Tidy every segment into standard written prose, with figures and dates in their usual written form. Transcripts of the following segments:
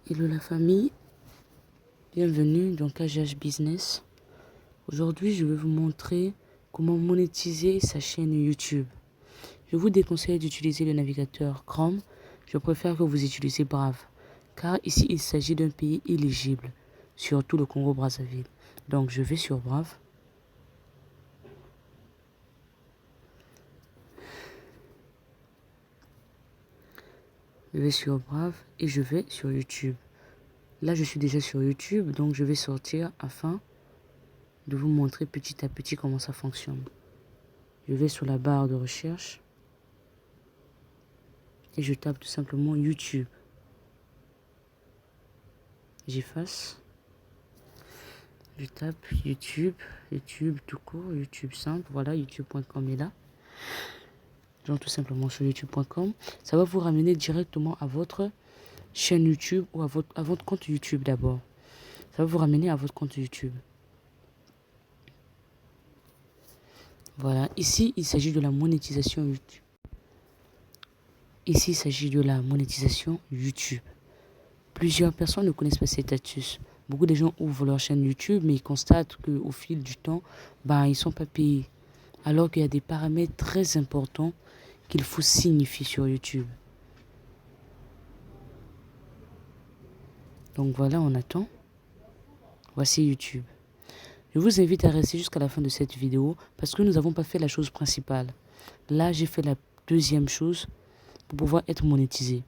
Hello la famille, bienvenue dans KGH Business. Aujourd'hui, je vais vous montrer comment monétiser sa chaîne YouTube. Je vous déconseille d'utiliser le navigateur Chrome. Je préfère que vous utilisiez Brave, car ici il s'agit d'un pays éligible, surtout le Congo-Brazzaville. Donc je vais sur Brave. Je vais sur Brave et je vais sur YouTube. Là, je suis déjà sur YouTube, donc je vais sortir afin de vous montrer petit à petit comment ça fonctionne. Je vais sur la barre de recherche et je tape tout simplement YouTube. J'efface. Je tape YouTube, YouTube tout court, YouTube simple. Voilà, youtube.com est là. Donc tout simplement sur youtube.com. Ça va vous ramener directement à votre chaîne YouTube ou à votre compte YouTube d'abord. Ça va vous ramener à votre compte YouTube. Voilà, ici il s'agit de la monétisation YouTube. Ici il s'agit de la monétisation YouTube. Plusieurs personnes ne connaissent pas cette astuce. Beaucoup de gens ouvrent leur chaîne YouTube, mais ils constatent qu'au fil du temps, ils ne sont pas payés. Alors qu'il y a des paramètres très importants qu'il faut signifier sur YouTube. Donc voilà, on attend. Voici YouTube. Je vous invite à rester jusqu'à la fin de cette vidéo parce que nous n'avons pas fait la chose principale. Là, j'ai fait la deuxième chose pour pouvoir être monétisé.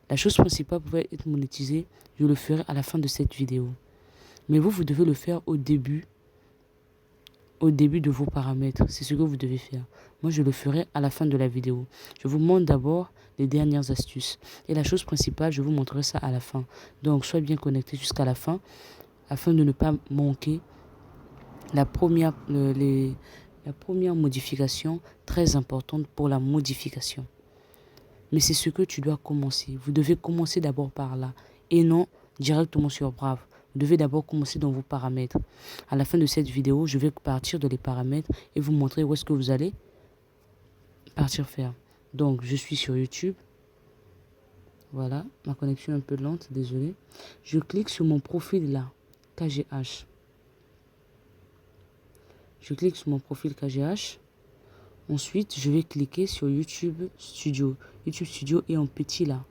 La chose principale pour pouvoir être monétisé, je le ferai à la fin de cette vidéo. Mais vous devez le faire au début de vos paramètres. C'est ce que vous devez faire. Moi, je le ferai à la fin de la vidéo. Je vous montre d'abord les dernières astuces. Et la chose principale, je vous montrerai ça à la fin. Donc, soyez bien connectés jusqu'à la fin afin de ne pas manquer la première modification très importante pour la modification. Mais c'est ce que tu dois commencer. Vous devez commencer d'abord par là et non directement sur Brave. Vous devez d'abord commencer dans vos paramètres. À la fin de cette vidéo, je vais partir de les paramètres et vous montrer où est-ce que vous allez partir faire. Donc, je suis sur YouTube. Voilà, ma connexion est un peu lente, désolé. Je clique sur mon profil là, KGH. Je clique sur mon profil KGH. Ensuite, je vais cliquer sur YouTube Studio. YouTube Studio est en petit là.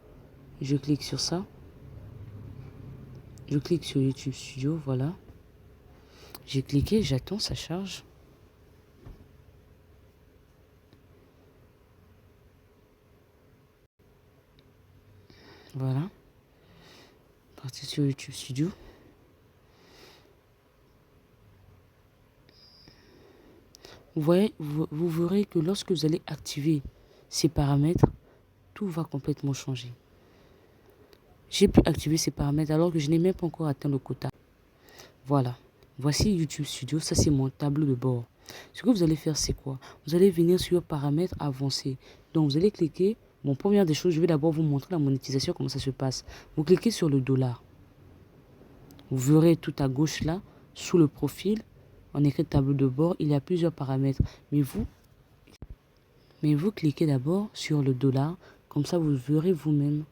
Je clique sur ça. Je clique sur YouTube Studio, voilà. J'ai cliqué, j'attends, ça charge. Voilà. Partir sur YouTube Studio. Vous voyez, vous verrez que lorsque vous allez activer ces paramètres, tout va complètement changer. J'ai pu activer ces paramètres alors que je n'ai même pas encore atteint le quota. Voilà. Voici YouTube Studio, ça c'est mon tableau de bord. Ce que vous allez faire, c'est quoi? Vous allez venir sur paramètres avancés. Donc vous allez cliquer. Bon, première des choses, je vais d'abord vous montrer la monétisation, comment ça se passe. Vous cliquez sur le dollar. Vous verrez tout à gauche là, sous le profil, en écrit tableau de bord, il y a plusieurs paramètres. Mais vous cliquez d'abord sur le dollar, comme ça vous verrez vous-même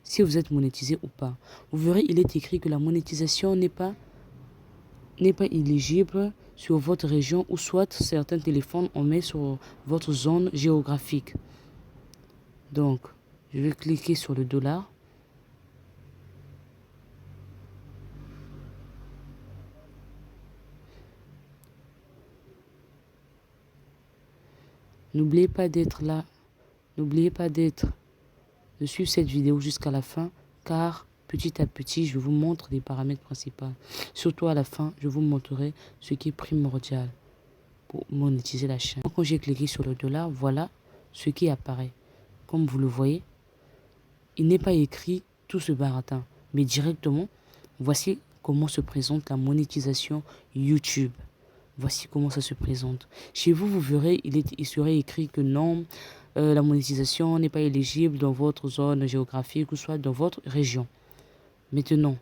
si vous êtes monétisé ou pas. Vous verrez, il est écrit que la monétisation n'est pas éligible sur votre région ou soit certains téléphones on met sur votre zone géographique. Donc, je vais cliquer sur le dollar. N'oubliez pas d'être là. N'oubliez pas de suivre cette vidéo jusqu'à la fin car petit à petit, je vous montre les paramètres principaux. Surtout à la fin, je vous montrerai ce qui est primordial pour monétiser la chaîne. Quand j'ai cliqué sur le dollar, voilà ce qui apparaît. Comme vous le voyez, il n'est pas écrit tout ce baratin, mais directement, voici comment se présente la monétisation YouTube. Voici comment ça se présente. Chez vous, vous verrez, il serait écrit que non, la monétisation n'est pas éligible dans votre zone géographique ou soit dans votre région. Maintenant,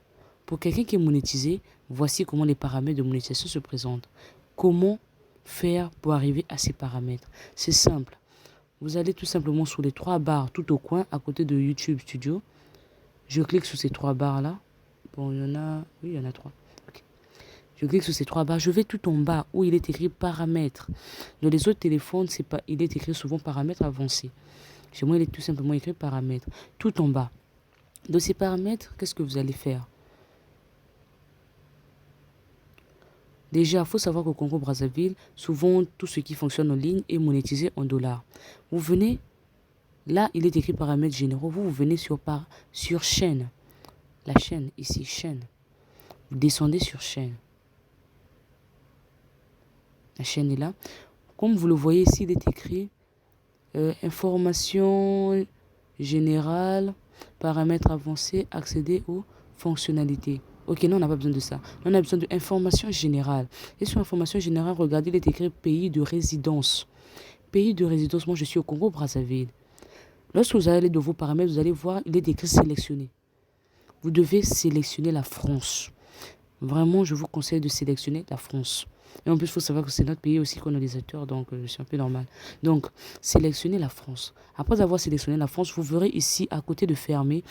pour quelqu'un qui est monétisé, voici comment les paramètres de monétisation se présentent. Comment faire pour arriver à ces paramètres? C'est simple. Vous allez tout simplement sur les trois barres tout au coin à côté de YouTube Studio. Je clique sur ces 3 barres-là. Bon, il y en a... Oui, il y en a 3. Okay. Je clique sur ces 3 barres. Je vais tout en bas où il est écrit paramètres. Dans les autres téléphones, c'est pas... il est écrit souvent paramètres avancés. Chez moi, il est tout simplement écrit paramètres. Tout en bas. Dans ces paramètres, qu'est-ce que vous allez faire? Déjà, il faut savoir qu'au Congo-Brazzaville, souvent, tout ce qui fonctionne en ligne est monétisé en dollars. Vous venez, là, il est écrit paramètres généraux. Vous venez sur chaîne. La chaîne, ici, chaîne. Vous descendez sur chaîne. La chaîne est là. Comme vous le voyez ici, il est écrit information générale, paramètres avancés, accéder aux fonctionnalités. Ok, non, on n'a pas besoin de ça. On a besoin d'informations générales. Et sur information générale, regardez, il est écrit pays de résidence. Pays de résidence, moi je suis au Congo-Brazzaville. Lorsque vous allez dans vos paramètres, vous allez voir, il est écrit sélectionner. Vous devez sélectionner la France. Vraiment, je vous conseille de sélectionner la France. Et en plus, il faut savoir que c'est notre pays aussi colonisateur, donc c'est un peu normal. Donc, sélectionnez la France. Après avoir sélectionné la France, vous verrez ici, à côté de fermer,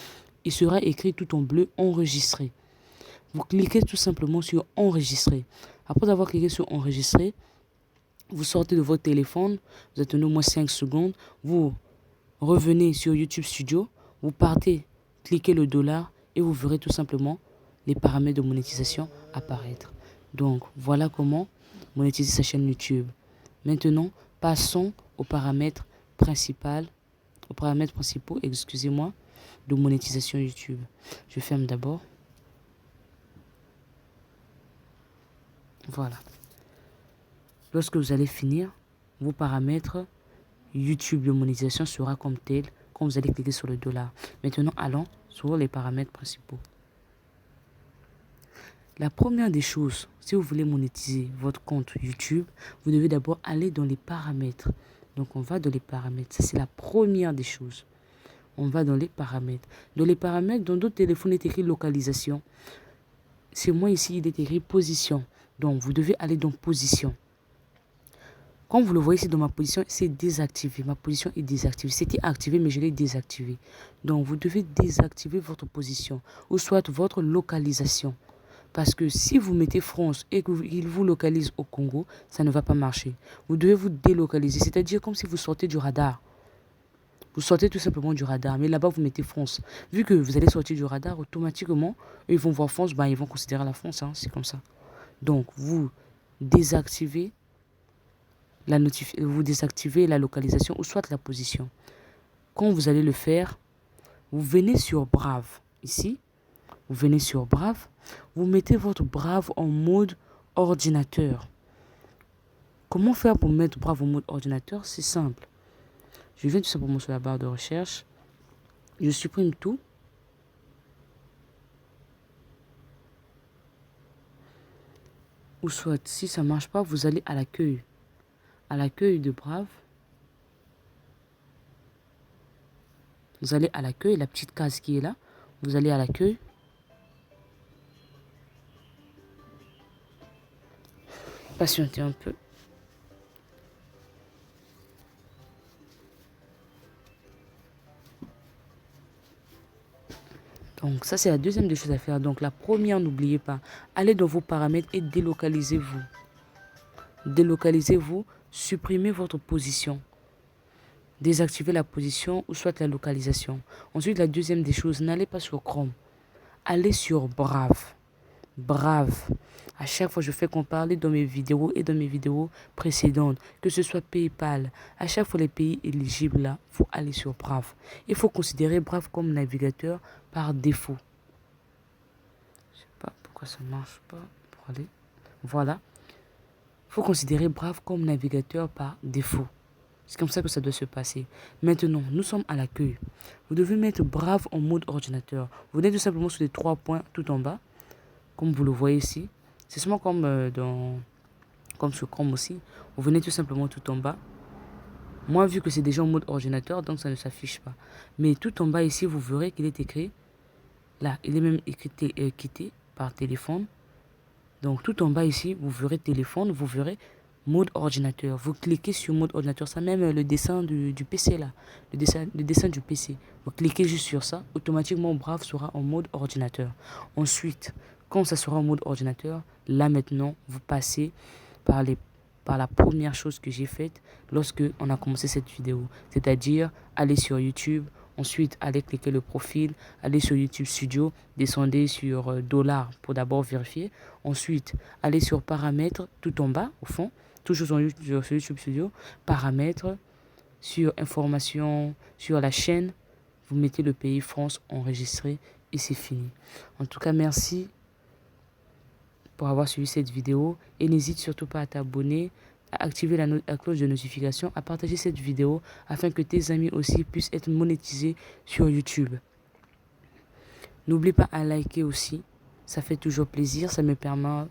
il sera écrit tout en bleu, enregistrer. Vous cliquez tout simplement sur enregistrer. Après avoir cliqué sur enregistrer, vous sortez de votre téléphone, vous attendez au moins 5 secondes, vous revenez sur YouTube Studio, vous partez, cliquez le dollar et vous verrez tout simplement les paramètres de monétisation apparaître. Donc, voilà comment monétiser sa chaîne YouTube. Maintenant, passons aux paramètres principaux, excusez-moi, de monétisation YouTube. Je ferme d'abord. Voilà. Lorsque vous allez finir, vos paramètres YouTube de monétisation sera comme tel quand vous allez cliquer sur le dollar. Maintenant, allons sur les paramètres principaux. La première des choses, si vous voulez monétiser votre compte YouTube, vous devez d'abord aller dans les paramètres. Donc, on va dans les paramètres. Ça, c'est la première des choses. On va dans les paramètres. Dans les paramètres, dans d'autres téléphones, il est écrit localisation. C'est moi ici, il est écrit position. Donc, vous devez aller dans position. Comme vous le voyez ici dans ma position, c'est désactivé. Ma position est désactivée. C'était activé, mais je l'ai désactivé. Donc, vous devez désactiver votre position ou soit votre localisation. Parce que si vous mettez France et qu'il vous localise au Congo, ça ne va pas marcher. Vous devez vous délocaliser, c'est-à-dire comme si vous sortez du radar. Vous sortez tout simplement du radar, mais là-bas, vous mettez France. Vu que vous allez sortir du radar, automatiquement, ils vont voir France, ils vont considérer la France, c'est comme ça. Donc, vous désactivez la localisation ou soit la position. Quand vous allez le faire, vous venez sur Brave, ici. Vous venez sur Brave, vous mettez votre Brave en mode ordinateur. Comment faire pour mettre Brave en mode ordinateur? C'est simple. Je viens tout simplement sur la barre de recherche. Je supprime tout. Ou soit, si ça ne marche pas, vous allez à l'accueil. À l'accueil de Brave. Vous allez à l'accueil, la petite case qui est là. Vous allez à l'accueil. Patientez un peu. Donc ça, c'est la deuxième des choses à faire. Donc la première, n'oubliez pas, allez dans vos paramètres et délocalisez-vous. Délocalisez-vous, supprimez votre position. Désactivez la position ou soit la localisation. Ensuite, la deuxième des choses, n'allez pas sur Chrome. Allez sur Brave. Brave. À chaque fois, je fais qu'on parle dans mes vidéos et dans mes vidéos précédentes, que ce soit PayPal. À chaque fois, les pays éligibles là, il faut aller sur Brave. Il faut considérer Brave comme navigateur par défaut. Je sais pas pourquoi ça ne marche pas. Pour aller. Voilà. Il faut considérer Brave comme navigateur par défaut. C'est comme ça que ça doit se passer. Maintenant, nous sommes à l'accueil. Vous devez mettre Brave en mode ordinateur. Vous venez tout simplement sur les 3 points tout en bas. Comme vous le voyez ici. C'est seulement comme sur Chrome aussi. Vous venez tout simplement tout en bas. Moi, vu que c'est déjà en mode ordinateur, donc ça ne s'affiche pas. Mais tout en bas ici, vous verrez qu'il est écrit. Là, il est même écrit quitté par téléphone. Donc tout en bas ici, vous verrez téléphone, vous verrez mode ordinateur. Vous cliquez sur mode ordinateur, ça même le dessin du PC là, le dessin du PC. Vous cliquez juste sur ça, automatiquement Brave sera en mode ordinateur. Ensuite, quand ça sera en mode ordinateur, là maintenant, vous passez par la première chose que j'ai faite lorsque on a commencé cette vidéo, c'est-à-dire aller sur YouTube. Ensuite, allez cliquer le profil, allez sur YouTube Studio, descendez sur dollar pour d'abord vérifier. Ensuite, allez sur paramètres tout en bas, au fond, toujours sur YouTube Studio, paramètres, sur information, sur la chaîne, vous mettez le pays France enregistré et c'est fini. En tout cas, merci pour avoir suivi cette vidéo et n'hésite surtout pas à t'abonner, à activer la cloche de notification, à partager cette vidéo afin que tes amis aussi puissent être monétisés sur YouTube. N'oublie pas à liker aussi, ça fait toujours plaisir, ça me permet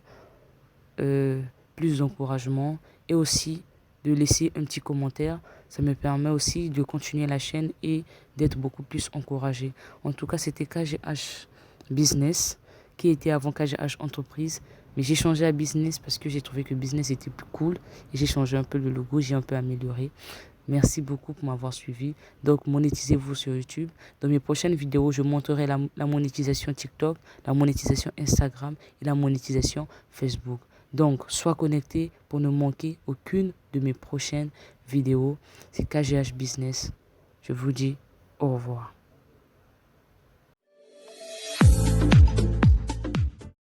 plus d'encouragement et aussi de laisser un petit commentaire. Ça me permet aussi de continuer la chaîne et d'être beaucoup plus encouragé. En tout cas, c'était KGH Business qui était avant KGH Entreprise. Mais j'ai changé à Business parce que j'ai trouvé que Business était plus cool. Et j'ai changé un peu le logo, j'ai un peu amélioré. Merci beaucoup pour m'avoir suivi. Donc, monétisez-vous sur YouTube. Dans mes prochaines vidéos, je montrerai la monétisation TikTok, la monétisation Instagram et la monétisation Facebook. Donc, sois connecté pour ne manquer aucune de mes prochaines vidéos. C'est KGH Business. Je vous dis au revoir.